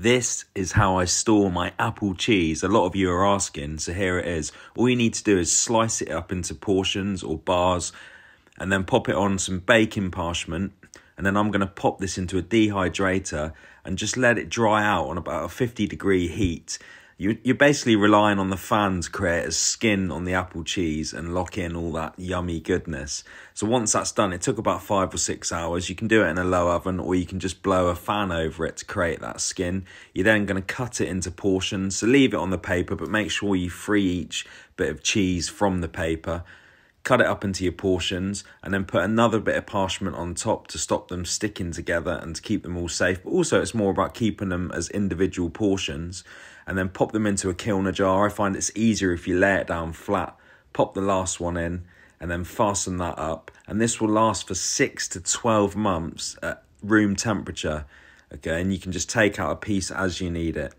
This is how I store my apple cheese. A lot of you are asking, so here it is. All you need to do is slice it up into portions or bars and then pop it on some baking parchment. And then I'm going to pop this into a dehydrator and just let it dry out on about a 50-degree heat. You're basically relying on the fan to create a skin on the apple cheese and lock in all that yummy goodness. So once that's done, it took about 5 or 6 hours. You can do it in a low oven, or you can just blow a fan over it to create that skin. You're then going to cut it into portions. So leave it on the paper, but make sure you free each bit of cheese from the paper. Cut it up into your portions and then put another bit of parchment on top to stop them sticking together and to keep them all safe. But also it's more about keeping them as individual portions, and then pop them into a kilner jar. I find it's easier if you lay it down flat. Pop the last one in and then fasten that up. And this will last for 6 to 12 months at room temperature. Okay, and you can just take out a piece as you need it.